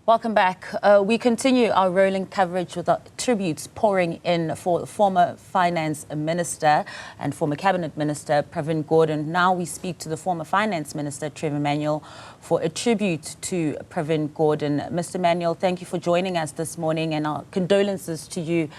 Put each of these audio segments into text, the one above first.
Welcome back. We continue our rolling coverage with tributes pouring in for the former Finance Minister and former Cabinet Minister Pravin Gordhan. Now we speak to the former Finance Minister Trevor Manuel for a tribute to Pravin Gordhan. Mr. Manuel, thank you for joining us this morning, and our condolences to you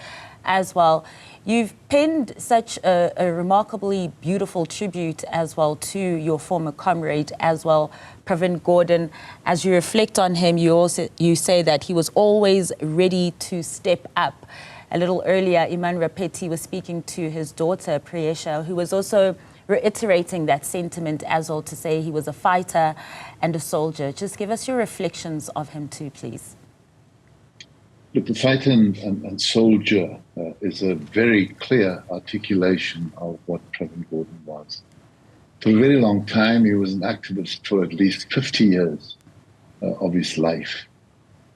as well. You've penned such a remarkably beautiful tribute as well to your former comrade as well, Pravin Gordhan. As you reflect on him, you say that he was always ready to step up. A little earlier, Iman Rapeti was speaking to his daughter, Priyesha, who was also reiterating that sentiment as well, to say he was a fighter and a soldier. Just give us your reflections of him too, please. Look, the fighter and soldier is a very clear articulation of what Pravin Gordhan was. For a very long time, he was an activist for at least 50 years of his life.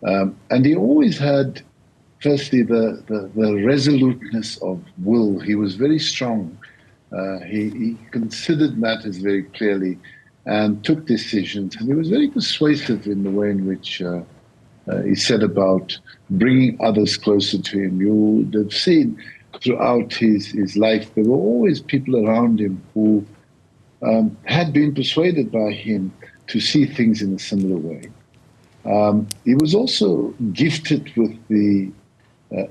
And he always had, firstly, the resoluteness of will. He was very strong. He considered matters very clearly and took decisions. And he was very persuasive in the way in which he said about bringing others closer to him. You would have seen throughout his life, there were always people around him who had been persuaded by him to see things in a similar way. He was also gifted with the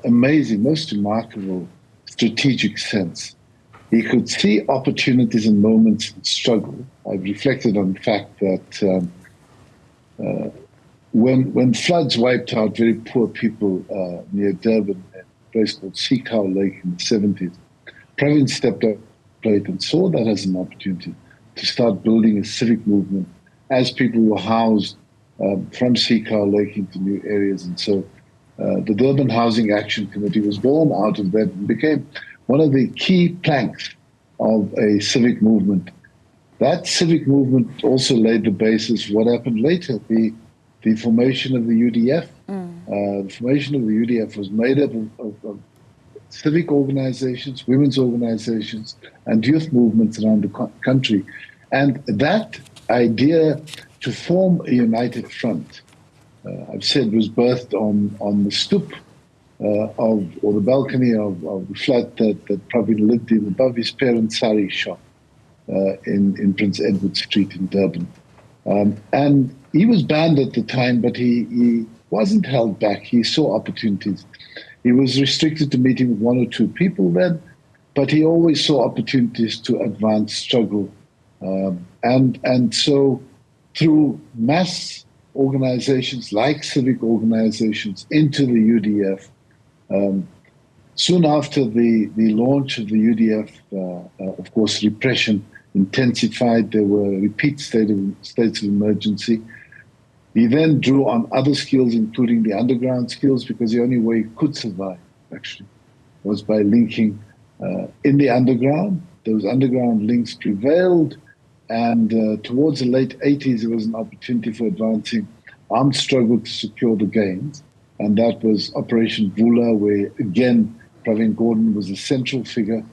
amazing, most remarkable strategic sense. He could see opportunities and moments in struggle. I've reflected on the fact that when floods wiped out very poor people near Durban, a place called Seacow Lake in the 70s, Pravin stepped up and saw that as an opportunity to start building a civic movement as people were housed from Seacow Lake into new areas. And so the Durban Housing Action Committee was born out of that and became one of the key planks of a civic movement. That civic movement also laid the basis for what happened later, the formation of the UDF. The formation of the UDF was made up of civic organizations, women's organizations, and youth movements around the country. And that idea to form a united front, I've said, was birthed on the stoop or the balcony of the flat that Pravin lived in above his parents' sari shop in Prince Edward Street in Durban. And he was banned at the time, but he wasn't held back. He saw opportunities. He was restricted to meeting with one or two people then, but he always saw opportunities to advance struggle. And so through mass organizations like civic organizations into the UDF, soon after the launch of the UDF, of course, repression intensified. There were repeat states of emergency. He then drew on other skills, including the underground skills, because the only way he could survive, actually, was by linking in the underground. Those underground links prevailed, and towards the late 80s, there was an opportunity for advancing armed struggle to secure the gains, and that was Operation Vula, where, again, Pravin Gordhan was a central figure.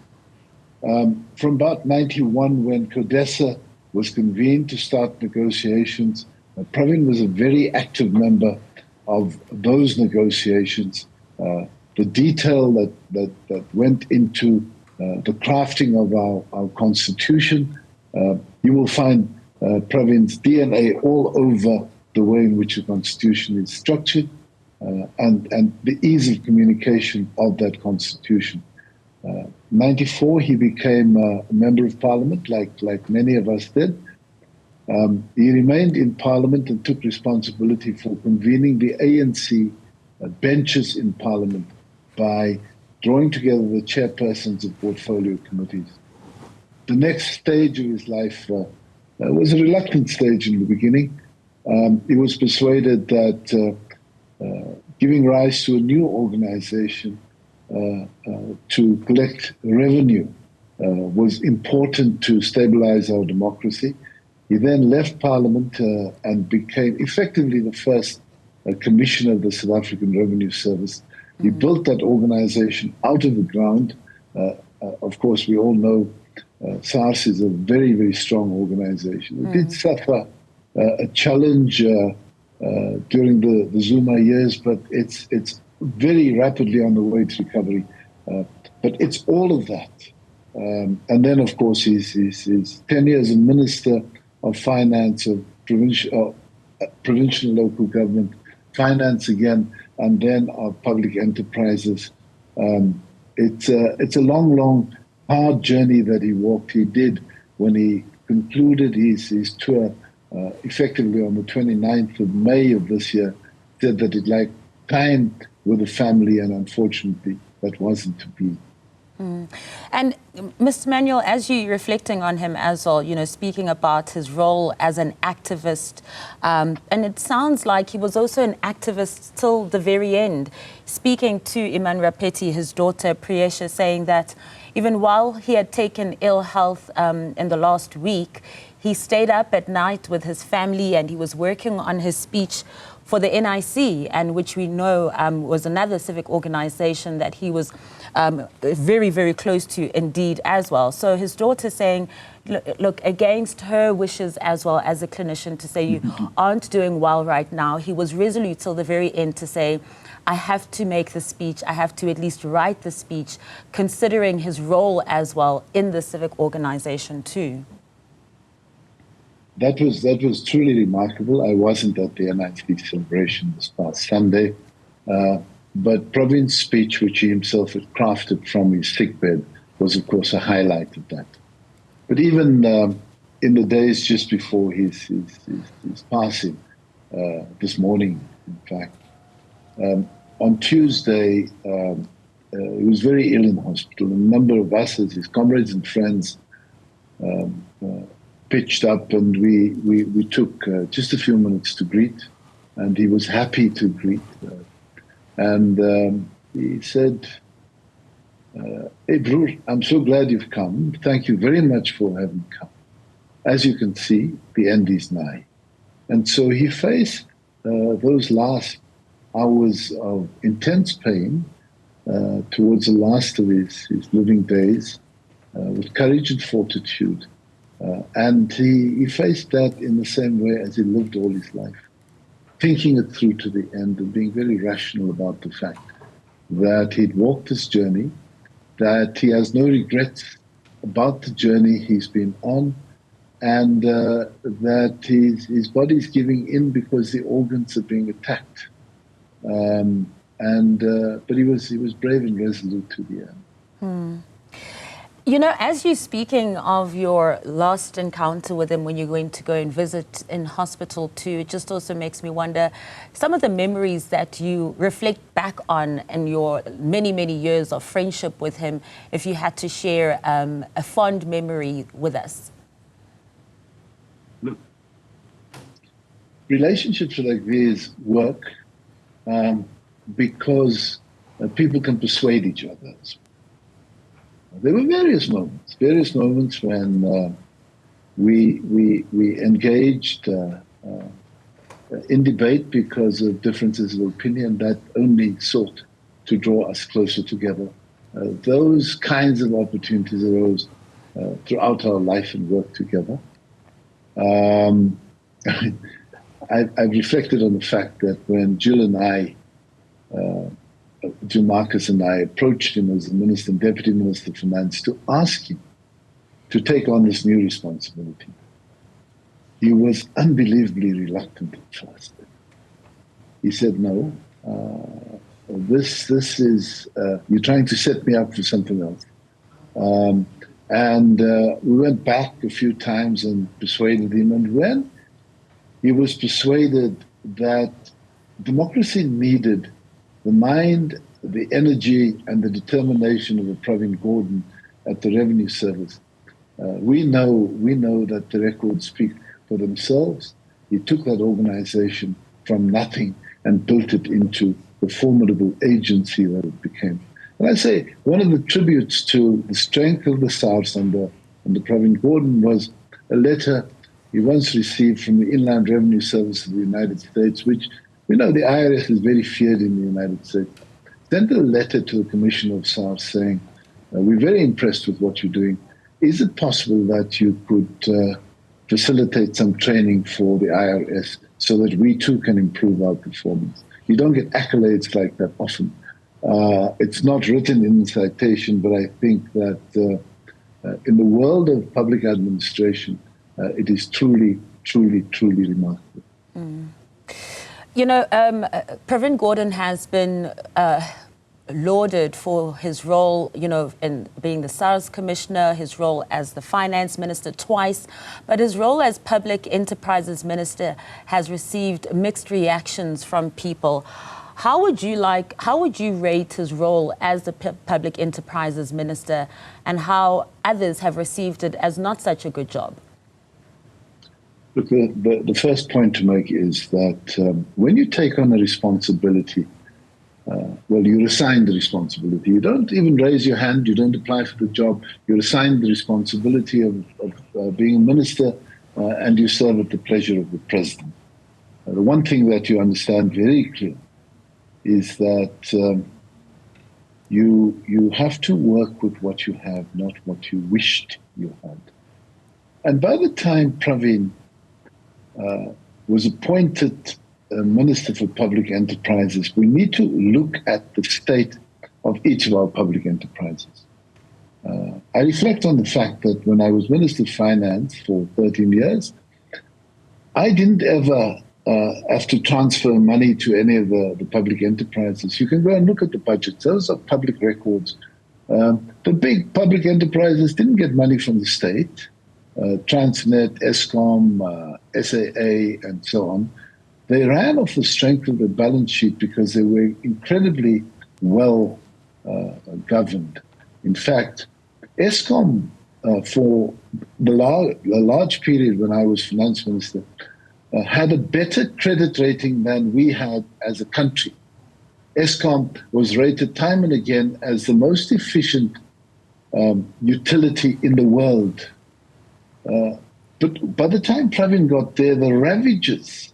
From about 91, when CODESA was convened to start negotiations, Pravin was a very active member of those negotiations. The detail that went into the crafting of our constitution, you will find Pravin's DNA all over the way in which the constitution is structured and the ease of communication of that constitution. 94, he became a member of parliament, like many of us did. He remained in parliament and took responsibility for convening the ANC benches in parliament by drawing together the chairpersons of portfolio committees. The next stage of his life was a reluctant stage in the beginning. He was persuaded that giving rise to a new organization to collect revenue was important to stabilize our democracy. He then left Parliament and became effectively the first commissioner of the South African Revenue Service. He built that organization out of the ground. Of course, we all know SARS is a very, very strong organization. It did suffer a challenge during the Zuma years, but it's very rapidly on the way to recovery. But it's all of that. And then, of course, his 10 years as Minister of Finance of provincial local government, finance again, and then of public enterprises. It's a long, hard journey that he walked. He did when he concluded his tour effectively on the 29th of May of this year, said that he'd like time with the family, and unfortunately that wasn't to be. And Mr. Manuel, as you're reflecting on him as well, speaking about his role as an activist, and it sounds like he was also an activist till the very end, speaking to Iman Rapeti, his daughter Priyesha, saying that even while he had taken ill health in the last week, he stayed up at night with his family and he was working on his speech for the NIC, and which we know was another civic organization that he was very, very close to indeed as well. So his daughter saying, look, against her wishes as well as a clinician, to say you aren't doing well right now, he was resolute till the very end to say, I have to make the speech, I have to at least write the speech, considering his role as well in the civic organization too. That was truly remarkable. I wasn't at the NIC celebration this past Sunday, but Pravin's speech, which he himself had crafted from his sickbed, was of course a highlight of that. But even in the days just before his passing, this morning, in fact, on Tuesday, he was very ill in hospital. A number of us, as his comrades and friends, pitched up, and we took just a few minutes to greet, and he was happy to greet. And he said, hey, Broer, I'm so glad you've come. Thank you very much for having come. As you can see, the end is nigh. And so he faced those last hours of intense pain towards the last of his living days with courage and fortitude. And he faced that in the same way as he lived all his life, thinking it through to the end and being very rational about the fact that he'd walked this journey, that he has no regrets about the journey he's been on, and that his body's giving in because the organs are being attacked. But he was brave and resolute to the end. As you're speaking of your last encounter with him when you're going to go and visit in hospital too, it just also makes me wonder some of the memories that you reflect back on in your many, many years of friendship with him, if you had to share a fond memory with us. Look, relationships like these work because people can persuade each other. There were various moments when we engaged in debate because of differences of opinion that only sought to draw us closer together. Those kinds of opportunities arose throughout our life and work together. I've reflected on the fact that when Jill Marcus and I approached him as the Minister and Deputy Minister of Finance to ask him to take on this new responsibility, he was unbelievably reluctant at first. He said, no, this is, you're trying to set me up for something else. We went back a few times and persuaded him, and when he was persuaded that democracy needed the mind, the energy, and the determination of a Pravin Gordhan at the Revenue Service, we know that the records speak for themselves. He took that organization from nothing and built it into the formidable agency that it became. And I say one of the tributes to the strength of the SARS under Pravin Gordhan was a letter he once received from the Inland Revenue Service of the United States, which we know the IRS is very feared in the United States. Sent a letter to the Commissioner of SARS saying, we're very impressed with what you're doing. Is it possible that you could facilitate some training for the IRS so that we too can improve our performance. You don't get accolades like that often. It's not written in the citation, but I think that in the world of public administration, it is truly, truly, truly remarkable. You know, Pravin Gordhan has been lauded for his role, you know, in being the SARS commissioner, his role as the finance minister twice, but his role as public enterprises minister has received mixed reactions from people. How would you rate his role as the public enterprises minister, and how others have received it as not such a good job? Look, the first point to make is that when you take on a responsibility, well, you're assigned the responsibility. You don't even raise your hand. You don't apply for the job. You're assigned the responsibility of being a minister, and you serve at the pleasure of the president. The one thing that you understand very clearly is that you have to work with what you have, not what you wished you had. And by the time Pravin was appointed Minister for Public Enterprises, we need to look at the state of each of our public enterprises. I reflect on the fact that when I was Minister of Finance for 13 years, I didn't ever have to transfer money to any of the public enterprises. You can go and look at the budgets. Those are public records. The big public enterprises didn't get money from the state. Transnet, Eskom, SAA, and so on. They ran off the strength of the balance sheet because they were incredibly well governed. In fact, Eskom, for the large period when I was finance minister, had a better credit rating than we had as a country. Eskom was rated time and again as the most efficient utility in the world. But by the time Pravin got there, the ravages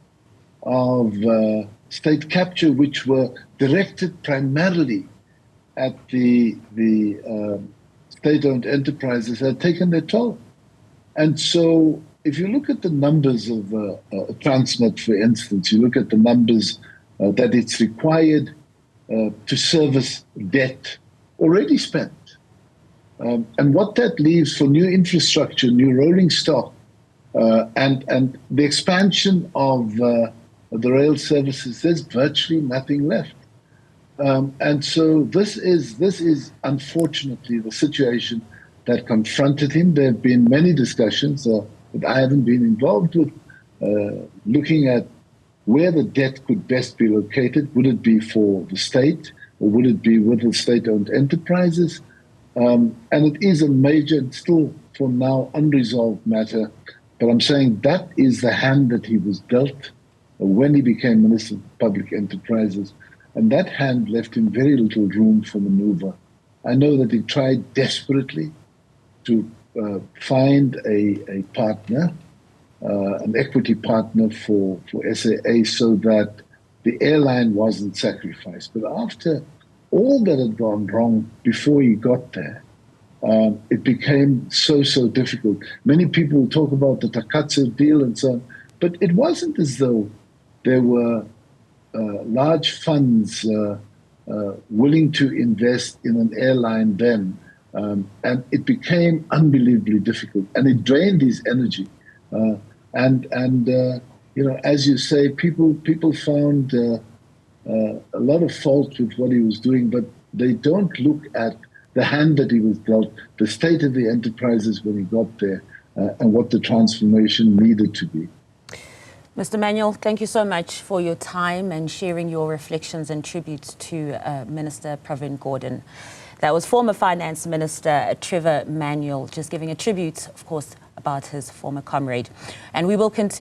of state capture, which were directed primarily at the state-owned enterprises, had taken their toll. And so if you look at the numbers of Transnet, for instance, you look at the numbers that it's required to service debt already spent. And what that leaves for new infrastructure, new rolling stock, and the expansion of the rail services, there's virtually nothing left. And so this is unfortunately the situation that confronted him. There have been many discussions that I haven't been involved with, looking at where the debt could best be located. Would it be for the state, or would it be with the state-owned enterprises? And it is a major and still, for now, unresolved matter. But I'm saying that is the hand that he was dealt when he became Minister of Public Enterprises. And that hand left him very little room for maneuver. I know that he tried desperately to find a partner, an equity partner for SAA, so that the airline wasn't sacrificed. But after all that had gone wrong before he got there, it became so difficult. Many people talk about the Takatso deal and so on, but it wasn't as though there were large funds willing to invest in an airline then, and it became unbelievably difficult, and it drained his energy. And you know, as you say, people found a lot of fault with what he was doing, but they don't look at the hand that he was dealt, the state of the enterprises when he got there, and what the transformation needed to be. Mr. Manuel, thank you so much for your time and sharing your reflections and tributes to Minister Pravin Gordhan. That was former Finance Minister Trevor Manuel, just giving a tribute, of course, about his former comrade. And we will continue.